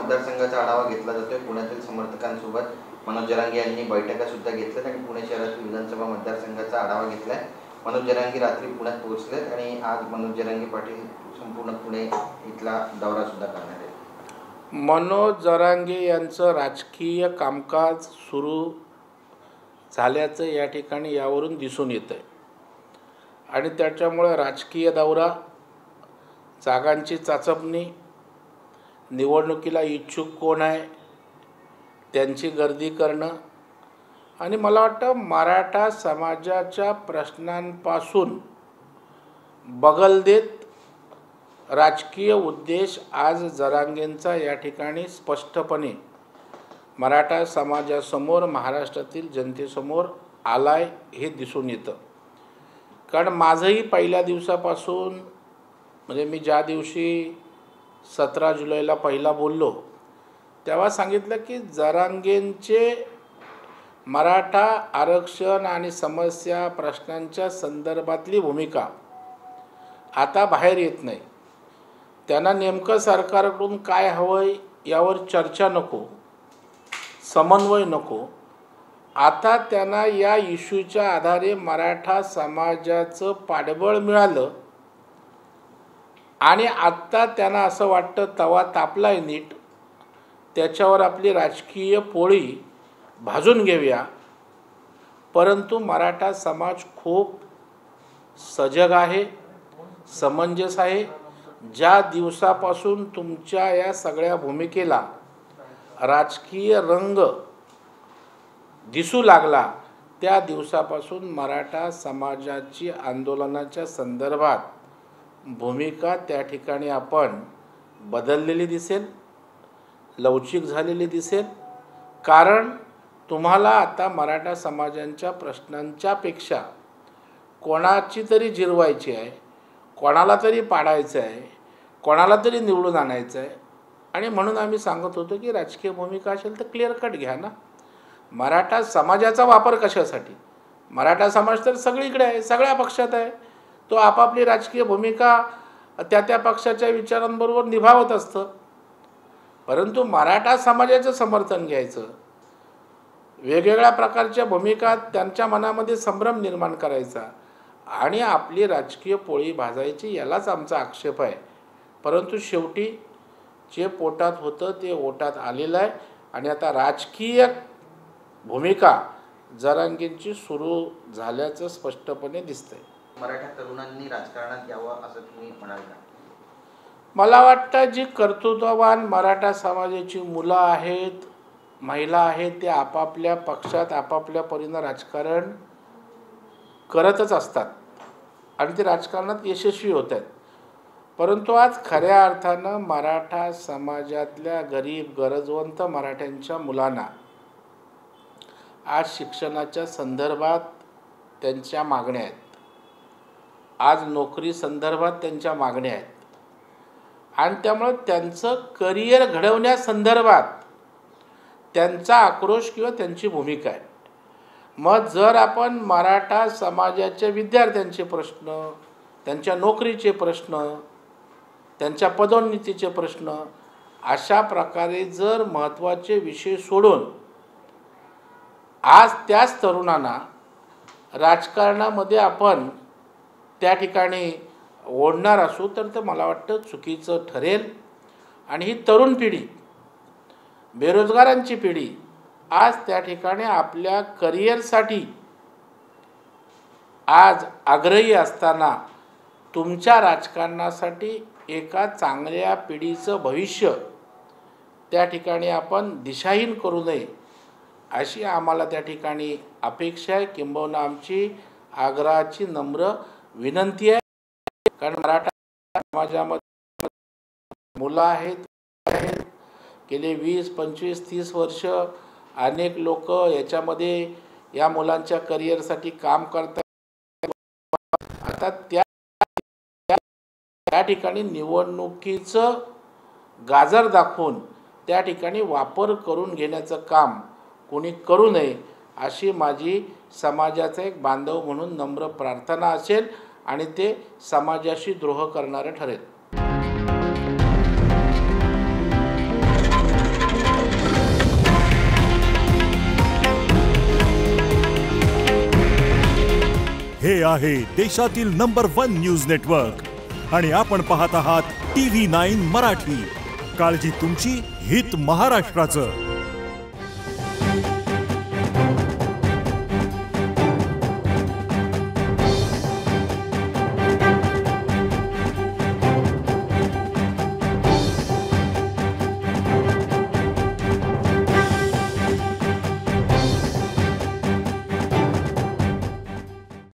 मतदारसंघाचा आढावा घेतला जातोय। पुण्यातील समर्थकांसोबत मनोज जरांगे यांनी बैठका सुद्धा घेतल्यात आणि पुणे शहरातील विधानसभा मतदारसंघाचा आढावा घेतलाय। मनोज जरांगे रात्री पुण्यात पोहोचलेत आणि आज मनोज जरांगे पाटील संपूर्ण पुणे इथला दौरा सुद्धा करणार आहेत। मनोज जरांगे यांचं राजकीय कामकाज सुरू झाल्याचं या ठिकाणी यावरून दिसून येतंय आणि त्याच्यामुळे राजकीय दौरा, जागांची चाचपणी, निवडणुकीला इच्छुक कोण आहे त्यांची गर्दी करणं आणि मला वाटतं मराठा समाजाच्या प्रश्नांपासून बगल देत राजकीय उद्देश आज जरांगेंचा या ठिकाणी स्पष्टपणे मराठा समाजासमोर, महाराष्ट्रातील जनतेसमोर आलाय हे दिसून येतं। कारण माझंही पहिल्या दिवसापासून, म्हणजे मी ज्या दिवशी 17 जुलैला पहिला बोललो तेव्हा सांगितलं की जरांगेंचे मराठा आरक्षण आणि समस्या प्रश्नांच्या संदर्भातली भूमिका आता बाहेर येत नाही। त्यांना नेमकं सरकारकडून काय हवंय यावर चर्चा नको, समन्वय नको। आता त्यांना या इश्यूच्या आधारे मराठा समाजाचं पाठबळ मिळालं आणि आत्ता त्यांना असं वाटतं तवा तापलाय नीट, त्याच्यावर आपली राजकीय पोळी भाजून घेऊया। परंतु मराठा समाज खूप सजग आहे, समंजस आहे। ज्या दिवसापासून तुमच्या या सगळ्या भूमिकेला राजकीय रंग दिसू लागला त्या दिवसापासून मराठा समाजाची आंदोलनाच्या संदर्भात भूमिका त्या ठिकाणी आपण बदललेली दिसेल, लवचिक झालेली दिसेल। कारण तुम्हाला आता मराठा समाजांच्या प्रश्नांच्या पेक्षा कोणाची तरी जिरवायची आहे, कोणाला तरी पाडायचं आहे, कोणाला तरी निवडून आणायचं आहे। आणि म्हणून आम्ही सांगत होतो की राजकीय भूमिका असेल तर क्लिअर कट घ्या ना। मराठा समाजाचा वापर कशासाठी? मराठा समाज तर सगळीकडे आहे, सगळ्या पक्षात आहे। तो आपापली राजकीय भूमिका त्या पक्षाच्या विचारांबरोबर निभावत असतं। परंतु मराठा समाजाचं समर्थन घ्यायचं, वेगवेगळ्या प्रकारच्या भूमिका त्यांच्या मनामध्ये संभ्रम निर्माण करायचा आणि आपली राजकीय पोळी भाजायची, यालाच आमचा आक्षेप आहे। परंतु शेवटी जे पोटात होतं ते ओटात आलेलं आहे आणि आता राजकीय भूमिका जरांगेंची सुरू झाल्याचं स्पष्टपणे दिसतंय। मराठा तरुणांनी राजकारणात यावं असं तुम्ही म्हणाल का? मला वाटतं जी कर्तृत्ववान मराठा समाजाची मुलं आहेत, महिला आहेत, ते आपापल्या पक्षात आपापल्या परीनं राजकारण करतच असतात आणि ते राजकारणात यशस्वी होत आहेत। परंतु आज खऱ्या अर्थानं मराठा समाजातल्या गरीब गरजवंत मराठ्यांच्या मुलांना आज शिक्षणाच्या संदर्भात त्यांच्या मागण्या आहेत, आज नोकरी संदर्भात त्यांच्या मागण्या आहेत आणि त्यामुळे त्यांचं करिअर घडवण्यासंदर्भात त्यांचा आक्रोश किंवा त्यांची भूमिका आहे। मग जर आपण मराठा समाजाच्या विद्यार्थ्यांचे प्रश्न, त्यांच्या नोकरीचे प्रश्न, त्यांच्या पदोन्नतीचे प्रश्न अशा प्रकारे जर महत्त्वाचे विषय सोडून आज त्याच तरुणांना राजकारणामध्ये आपण त्या ठिकाणी ओढणार असू तर मला वाटतं चुकीचं ठरेल। आणि ही तरुण पिढी, बेरोजगारांची पिढी आज त्या ठिकाणी आपल्या करिअरसाठी आज आग्रही असताना तुमच्या राजकारणासाठी एका चांगल्या पिढीचं भविष्य त्या ठिकाणी आपण दिशाहीन करू नये अशी आम्हाला त्या ठिकाणी अपेक्षा आहे, किंबहुना आमची आग्रहाची नम्र विनंती आहे। कारण मराठा समाजामध्ये मुलं आहेत, गेले 20, 25, 30 वर्ष अनेक लोक याच्यामध्ये या मुलांच्या करिअरसाठी काम करतात। आता त्या ठिकाणी निवडणुकीचं गाजर दाखवून त्या ठिकाणी वापर करून घेण्याचं काम कोणी करू नये अशी माझी समाजाचा एक बांधव म्हणून नम्र प्रार्थना असेल आणि ते समाजाशी द्रोह करणारे ठरेल। हे आहे देशातील नंबर 1 न्यूज नेटवर्क आणि आपण पाहत आहात TV9 मराठी. काळजी तुमची, हित महाराष्ट्राचं.